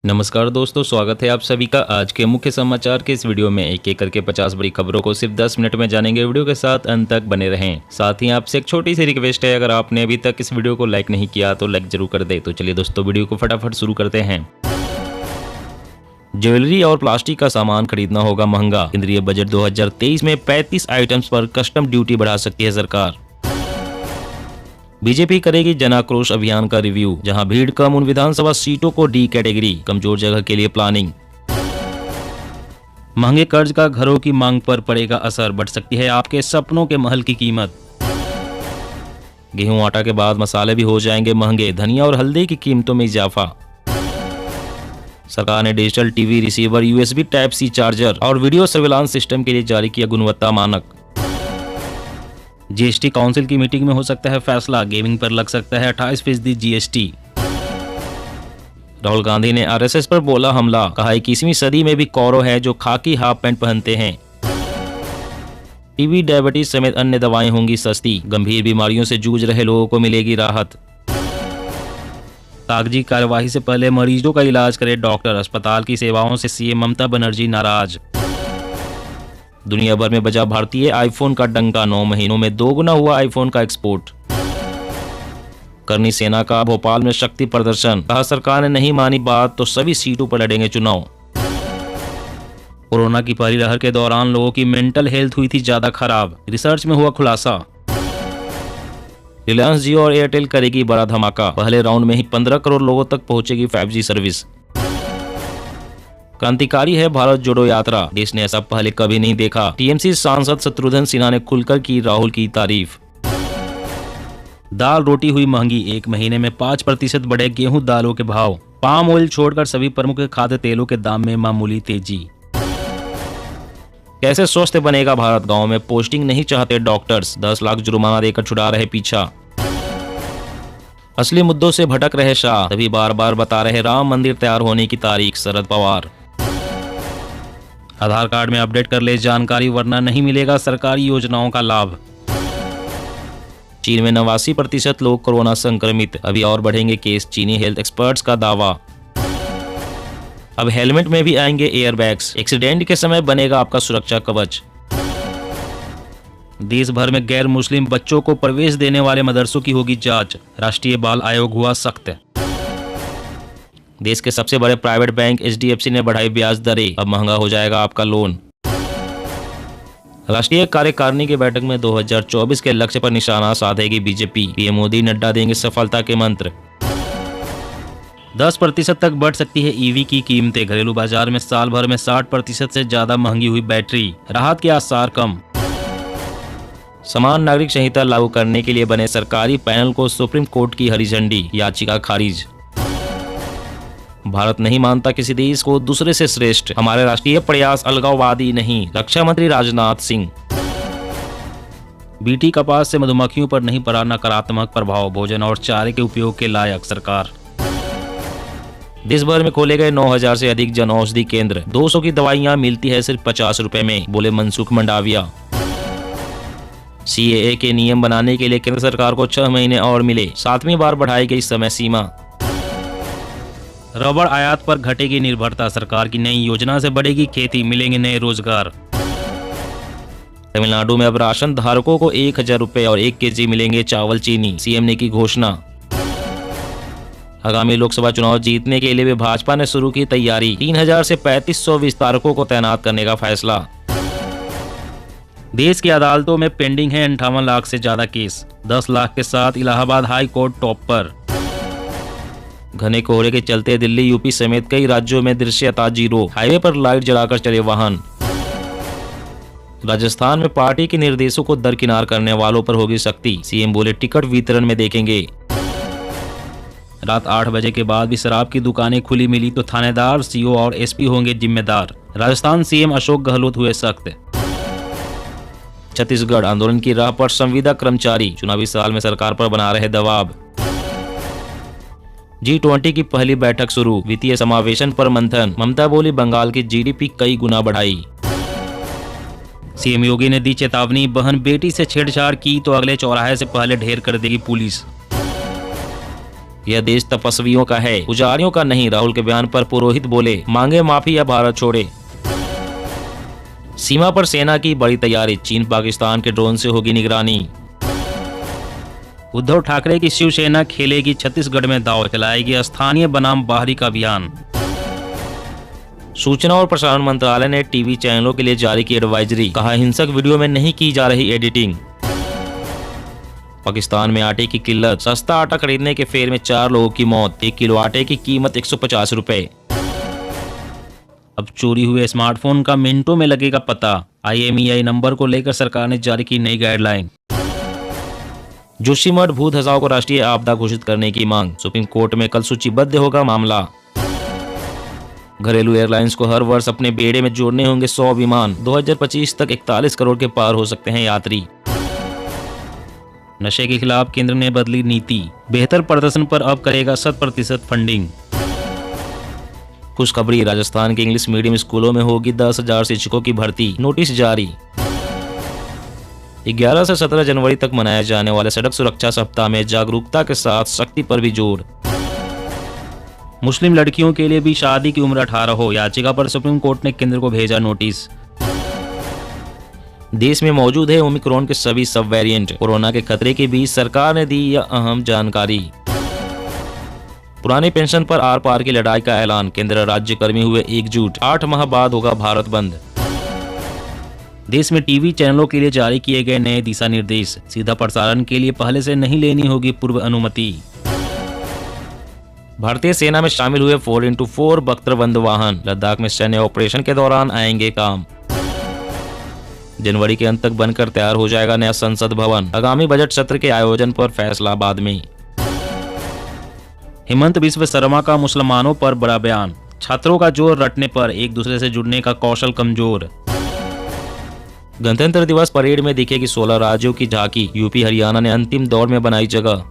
नमस्कार दोस्तों, स्वागत है आप सभी का आज के मुख्य समाचार के इस वीडियो में। एक एक करके 50 बड़ी खबरों को सिर्फ 10 मिनट में जानेंगे। वीडियो के साथ अंत तक बने रहें। साथ ही आपसे एक छोटी सी रिक्वेस्ट है, अगर आपने अभी तक इस वीडियो को लाइक नहीं किया तो लाइक जरूर कर दे। तो चलिए दोस्तों, वीडियो को फटाफट शुरू करते हैं। ज्वेलरी और प्लास्टिक का सामान खरीदना होगा महंगा। केंद्रीय बजट 2023 में 35 आइटम्स पर कस्टम ड्यूटी बढ़ा सकती है सरकार। बीजेपी करेगी जन आक्रोश अभियान का रिव्यू, जहां भीड़ कम उन विधानसभा सीटों को डी कैटेगरी, कमजोर जगह के लिए प्लानिंग। महंगे कर्ज का घरों की मांग पर पड़ेगा असर, बढ़ सकती है आपके सपनों के महल की कीमत। गेहूं आटा के बाद मसाले भी हो जाएंगे महंगे, धनिया और हल्दी की कीमतों में इजाफा। सरकार ने digital TV receiver, USB type C charger और वीडियो सर्विलांस सिस्टम के लिए जारी किया गुणवत्ता मानक। जीएसटी काउंसिल की मीटिंग में हो सकता है फैसला, गेमिंग पर लग सकता है 28% जीएसटी। राहुल गांधी ने आरएसएस पर बोला हमला, कहा 21वीं सदी में भी कौरव है जो खाकी हाफ पैंट पहनते हैं। टीबी, डायबिटीज समेत अन्य दवाएं होंगी सस्ती, गंभीर बीमारियों से जूझ रहे लोगों को मिलेगी राहत। कागजी कार्यवाही से पहले मरीजों का इलाज करे डॉक्टर, अस्पताल की सेवाओं से सीएम ममता बनर्जी नाराज। दुनिया भर में बजा भारतीय आईफोन का डंका, 9 महीनों में 2 गुना हुआ आईफोन का एक्सपोर्ट। करनी सेना का भोपाल में शक्ति प्रदर्शन, कहा सरकार ने नहीं मानी बात तो सभी सीटों पर लड़ेंगे चुनाव। कोरोना की पहली लहर के दौरान लोगों की मेंटल हेल्थ हुई थी ज्यादा खराब, रिसर्च में हुआ खुलासा। रिलायंस, जियो और एयरटेल करेगी बड़ा धमाका, पहले राउंड में ही 15 करोड़ लोगों तक पहुंचेगी 5G सर्विस। क्रांतिकारी है भारत जोड़ो यात्रा, देश ने ऐसा पहले कभी नहीं देखा। टीएमसी सांसद शत्रुघ्न सिन्हा ने खुलकर की राहुल की तारीफ। दाल रोटी हुई महंगी, 1 महीने में 5% बढ़े गेहूं दालों के भाव। पाम ऑयल छोड़कर सभी प्रमुख खाद्य तेलों के दाम में मामूली तेजी। कैसे स्वस्थ बनेगा भारत, गांव में पोस्टिंग नहीं चाहते डॉक्टर्स, 10 लाख जुर्माना देकर छुड़ा रहे पीछा। असली मुद्दों से भटक रहे शाह, तभी बार बार बता रहे राम मंदिर तैयार होने की तारीख, शरद पवार। आधार कार्ड में अपडेट कर ले जानकारी, वरना नहीं मिलेगा सरकारी योजनाओं का लाभ। चीन में 89% लोग कोरोना संक्रमित, अभी और बढ़ेंगे केस, चीनी हेल्थ एक्सपर्ट्स का दावा। अब हेलमेट में भी आएंगे एयरबैग्स, एक्सीडेंट के समय बनेगा आपका सुरक्षा कवच। देश भर में गैर मुस्लिम बच्चों को प्रवेश देने वाले मदरसों की होगी जांच, राष्ट्रीय बाल आयोग हुआ सख्त। देश के सबसे बड़े प्राइवेट बैंक एचडीएफसी ने बढ़ाई ब्याज दरें, अब महंगा हो जाएगा आपका लोन। राष्ट्रीय कार्यकारिणी की बैठक में 2024 के लक्ष्य पर निशाना साधेगी बीजेपी, पीएम मोदी नड्डा देंगे सफलता के मंत्र। 10% तक बढ़ सकती है ईवी की कीमतें, घरेलू बाजार में साल भर में 60% से ज्यादा महंगी हुई बैटरी, राहत के आसार कम। समान नागरिक संहिता लागू करने के लिए बने सरकारी पैनल को सुप्रीम कोर्ट की हरी झंडी, याचिका खारिज। भारत नहीं मानता किसी देश को दूसरे से श्रेष्ठ, हमारे राष्ट्रीय प्रयास अलगाववादी नहीं, रक्षा मंत्री राजनाथ सिंह। बीटी कपास से मधुमक्खियों पर नहीं पड़ा नकारात्मक प्रभाव, भोजन और चारे के उपयोग के लायक सरकार। देश भर में खोले गए 9000 से अधिक जन औषधि केंद्र, 200 की दवाइयां मिलती है सिर्फ 50 रुपए में, बोले मनसुख मंडाविया। सीएए के नियम बनाने के लिए केंद्र सरकार को 6 महीने और मिले, 7वीं बार बढ़ाई गई समय सीमा। रबड़ आयात पर घटेगी निर्भरता, सरकार की नई योजना से बढ़ेगी खेती, मिलेंगे नए रोजगार। तमिलनाडु में अब राशन धारकों को 1000 रुपए और 1 केजी मिलेंगे चावल चीनी, सीएम ने की घोषणा। आगामी लोकसभा चुनाव जीतने के लिए भी भाजपा ने शुरू की तैयारी, 3000 से 3500 विस्तारकों को तैनात करने का फैसला। देश की अदालतों में पेंडिंग है 58 लाख से ज्यादा केस, 10 लाख के साथ इलाहाबाद हाई कोर्ट टॉप पर। घने कोहरे के चलते दिल्ली, यूपी समेत कई राज्यों में दृश्यता 0, हाईवे पर लाइट जलाकर चले वाहन। राजस्थान में पार्टी के निर्देशों को दरकिनार करने वालों पर होगी सख्ती, सीएम बोले टिकट वितरण में देखेंगे। रात 8 बजे के बाद भी शराब की दुकानें खुली मिली तो थानेदार, सीओ और एसपी होंगे जिम्मेदार, राजस्थान सीएम अशोक गहलोत हुए सख्त। छत्तीसगढ़, आंदोलन की राह पर संविदा कर्मचारी, चुनावी साल में सरकार पर बना रहे दबाव। G20 की पहली बैठक शुरू, वित्तीय समावेशन पर मंथन, ममता बोली बंगाल की जीडीपी कई गुना बढ़ाई। सीएम योगी ने दी चेतावनी, बहन बेटी से छेड़छाड़ की तो अगले चौराहे से पहले ढेर कर देगी पुलिस। यह देश तपस्वियों का है, पुजारियों का नहीं। राहुल के बयान पर पुरोहित बोले, मांगे माफी या भारत छोड़े। सीमा पर सेना की बड़ी तैयारी, चीन पाकिस्तान के ड्रोन से होगी निगरानी। उद्धव ठाकरे की शिवसेना खेलेगी छत्तीसगढ़ में दांव, चलाएगी स्थानीय बनाम बाहरी का अभियान। सूचना और प्रसारण मंत्रालय ने टीवी चैनलों के लिए जारी की एडवाइजरी, कहा हिंसक वीडियो में नहीं की जा रही एडिटिंग। पाकिस्तान में आटे की किल्लत, सस्ता आटा खरीदने के फेर में 4 लोगों की मौत। 1 किलो आटे की कीमत 150 रुपए। अब चोरी हुए स्मार्टफोन का मिनटों में लगेगा पता। IMEI नंबर को लेकर सरकार ने जारी की नई गाइडलाइन। जोशीमठ भू धसाव को राष्ट्रीय आपदा घोषित करने की मांग, सुप्रीम कोर्ट में कल सूचीबद्ध होगा मामला। घरेलू एयरलाइंस को हर वर्ष अपने बेड़े में जोड़ने होंगे 100 विमान। 2025 तक 41 करोड़ के पार हो सकते हैं यात्री। नशे के खिलाफ केंद्र ने बदली नीति, बेहतर प्रदर्शन पर अब करेगा 100% फंडिंग। खुशखबरी, राजस्थान के इंग्लिश मीडियम स्कूलों में होगी 10,000 शिक्षकों की भर्ती, नोटिस जारी। 11 से 17 जनवरी तक मनाए जाने वाले सड़क सुरक्षा सप्ताह में जागरूकता के साथ सख्ती पर भी जोर। मुस्लिम लड़कियों के लिए भी शादी की उम्र 18 हो, याचिका पर सुप्रीम कोर्ट ने केंद्र को भेजा नोटिस। देश में मौजूद है ओमिक्रॉन के सभी सब वेरिएंट, कोरोना के खतरे के बीच सरकार ने दी यह अहम जानकारी। पुरानी पेंशन पर आर पार की लड़ाई का ऐलान, केंद्र राज्य कर्मी हुए एकजुट। 8 माह बाद होगा भारत बंद। देश में टीवी चैनलों के लिए जारी किए गए नए दिशा निर्देश, सीधा प्रसारण के लिए पहले से नहीं लेनी होगी पूर्व अनुमति। भारतीय सेना में शामिल हुए 4x4 बख्तरबंद वाहन, लद्दाख में सैन्य ऑपरेशन के दौरान आएंगे काम। जनवरी के अंत तक बनकर तैयार हो जाएगा नया संसद भवन, आगामी बजट सत्र के आयोजन पर फैसला बाद में। हेमंत बिस्व शर्मा का मुसलमानों पर बड़ा बयान, छात्रों का जोर रटने पर एक दूसरे से जुड़ने का कौशल कमजोर। गणतंत्र दिवस परेड में दिखेगी 16 राज्यों की झांकी, यूपी हरियाणा ने अंतिम दौर में बनाई जगह।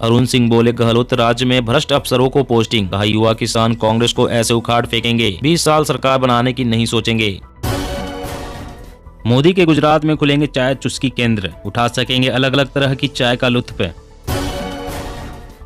अरुण सिंह बोले, गहलोत राज्य में भ्रष्ट अफसरों को पोस्टिंग, कहा युवा किसान कांग्रेस को ऐसे उखाड़ फेंकेंगे, 20 साल सरकार बनाने की नहीं सोचेंगे। मोदी के गुजरात में खुलेंगे चाय चुस्की केंद्र, उठा सकेंगे अलग अलग तरह की चाय का लुत्फ।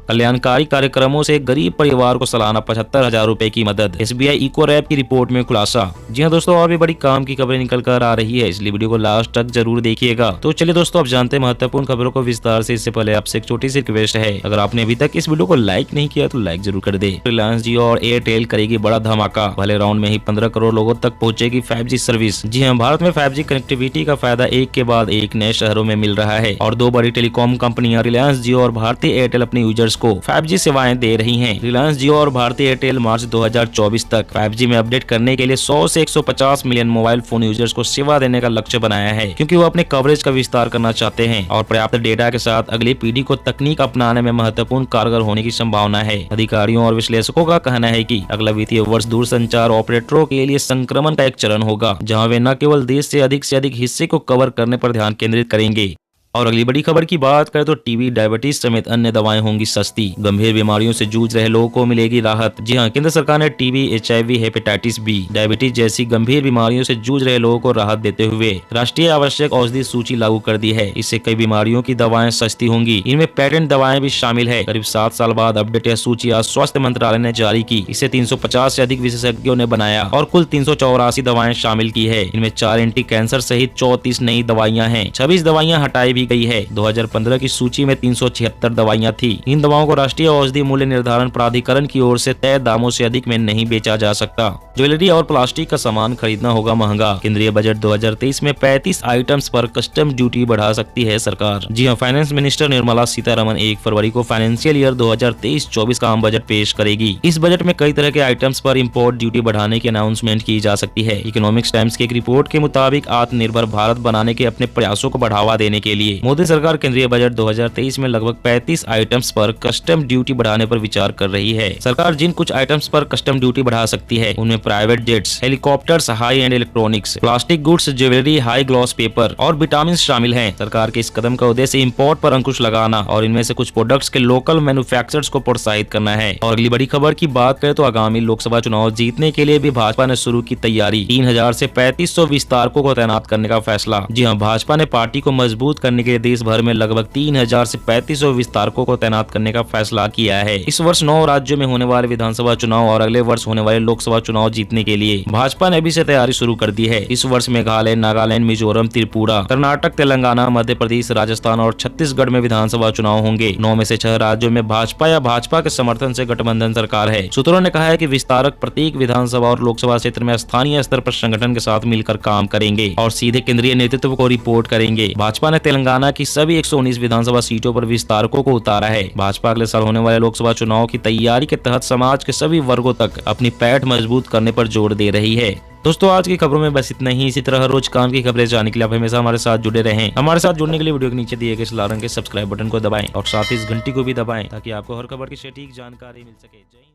कल्याणकारी कार्यक्रमों से गरीब परिवार को सालाना 75,000 रुपए की मदद, SBI इको रैप की रिपोर्ट में खुलासा। जी हाँ दोस्तों, और भी बड़ी काम की खबरें निकल कर आ रही है, इसलिए वीडियो को लास्ट तक जरूर देखिएगा। तो चलिए दोस्तों, अब जानते हैं महत्वपूर्ण खबरों को विस्तार से। इससे पहले आपसे एक छोटी सी रिक्वेस्ट है, अगर आपने अभी तक इस वीडियो को लाइक नहीं किया तो लाइक जरूर कर दे। रिलायंस जियो और एयरटेल करेगी बड़ा धमाका, पहले राउंड में ही 15 करोड़ लोगों तक पहुंचेगी 5G सर्विस। जी हाँ, भारत में 5G कनेक्टिविटी का फायदा एक के बाद एक नए शहरों में मिल रहा है और 2 बड़ी टेलीकॉम कंपनियां रिलायंस जियो और भारतीय एयरटेल अपने यूजर्स को 5G सेवाएं दे रही हैं। रिलायंस जियो और भारतीय एयरटेल मार्च 2024 तक 5G में अपडेट करने के लिए 100 से 150 मिलियन मोबाइल फोन यूजर्स को सेवा देने का लक्ष्य बनाया है, क्योंकि वो अपने कवरेज का विस्तार करना चाहते हैं और पर्याप्त डेटा के साथ अगली पीढ़ी को तकनीक अपनाने में महत्वपूर्ण कारगर होने की संभावना है। अधिकारियों और विश्लेषकों का कहना है कि अगला वित्तीय वर्ष दूरसंचार ऑपरेटरों के लिए संक्रमण का एक चरण होगा, जहाँ वे न केवल देश से अधिक हिस्से को कवर करने पर ध्यान केंद्रित करेंगे। और अगली बड़ी खबर की बात करें तो टीबी, डायबिटीज समेत अन्य दवाएं होंगी सस्ती, गंभीर बीमारियों से जूझ रहे लोगों को मिलेगी राहत। जी हां, केंद्र सरकार ने TB, HIV, hepatitis B, diabetes जैसी गंभीर बीमारियों से जूझ रहे लोगों को राहत देते हुए राष्ट्रीय आवश्यक औषधि सूची लागू कर दी है। इससे कई बीमारियों की दवाएं सस्ती होंगी, इनमें पेटेंट दवाएं भी शामिल है। करीब 7 साल बाद अपडेट यह सूची आज स्वास्थ्य मंत्रालय ने जारी की। इसे 350 से अधिक विशेषज्ञों ने बनाया और कुल 384 दवाएं शामिल की है। इनमें 4 एंटी कैंसर सहित 34 नई दवाइयाँ हैं, 26 दवाइयाँ हटाई भी गई है। 2015 की सूची में 376 दवाइयां थी। इन दवाओं को राष्ट्रीय औषधि मूल्य निर्धारण प्राधिकरण की ओर से तय दामों से अधिक में नहीं बेचा जा सकता। ज्वेलरी और प्लास्टिक का सामान खरीदना होगा महंगा। केंद्रीय बजट 2023 में 35 आइटम्स पर कस्टम ड्यूटी बढ़ा सकती है सरकार। जी हां, फाइनेंस मिनिस्टर निर्मला सीतारमण 1 फरवरी को फाइनेंशियल ईयर 2023-24 का आम बजट पेश करेगी। इस बजट में कई तरह के आइटम्स पर इम्पोर्ट ड्यूटी बढ़ाने की अनाउंसमेंट की जा सकती है। इकोनॉमिक्स टाइम्स की एक रिपोर्ट के मुताबिक आत्मनिर्भर भारत बनाने के अपने प्रयासों को बढ़ावा देने के लिए मोदी सरकार केंद्रीय बजट 2023 में लगभग 35 आइटम्स पर कस्टम ड्यूटी बढ़ाने पर विचार कर रही है। सरकार जिन कुछ आइटम्स पर कस्टम ड्यूटी बढ़ा सकती है उनमें private jets, helicopters, high and electronics, plastic goods, jewellery, high gloss paper और विटामिन शामिल हैं। सरकार के इस कदम का उद्देश्य इंपोर्ट पर अंकुश लगाना और इनमें से कुछ प्रोडक्ट्स के लोकल मैन्युफैक्चरर्स को प्रोत्साहित करना है। और अगली बड़ी खबर की बात करें तो आगामी लोकसभा चुनाव जीतने के लिए भी भाजपा ने शुरू की तैयारी। 3000 से 3500 विस्तारकों को तैनात करने का फैसला। जी हाँ, भाजपा ने पार्टी को मजबूत करने के लिए देश भर में लगभग 3000 से 3500 विस्तारकों को तैनात करने का फैसला किया है। इस वर्ष 9 राज्यों में होने वाले विधानसभा चुनाव और अगले वर्ष होने वाले लोकसभा चुनाव जीतने के लिए भाजपा ने अभी से तैयारी शुरू कर दी है। इस वर्ष मेघालय, नागालैंड, मिजोरम, त्रिपुरा, कर्नाटक, तेलंगाना, मध्य प्रदेश, राजस्थान और छत्तीसगढ़ में विधानसभा चुनाव होंगे। 9 में से 6 राज्यों में भाजपा या भाजपा के समर्थन से गठबंधन सरकार है। सूत्रों ने कहा है कि विस्तारक प्रत्येक विधानसभा और लोकसभा क्षेत्र में स्थानीय स्तर पर संगठन के साथ मिलकर काम करेंगे और सीधे केंद्रीय नेतृत्व को रिपोर्ट करेंगे। भाजपा ने तेलंगाना की सभी 119 विधानसभा सीटों पर विस्तारकों को उतारा है। भाजपा अगले साल होने वाले लोकसभा चुनाव की तैयारी के तहत समाज के सभी वर्गों तक अपनी पैठ मजबूत करने पर जोर दे रही है। दोस्तों, आज की खबरों में बस इतना ही। इसी तरह रोज काम की खबरें जानने के लिए आप हमेशा हमारे साथ जुड़े रहें। हमारे साथ जुड़ने के लिए वीडियो के नीचे दिए गए इस लाल रंग के सब्सक्राइब बटन को दबाएं और साथ ही इस घंटी को भी दबाएं ताकि आपको हर खबर की सटीक जानकारी मिल सके। जय हिंद।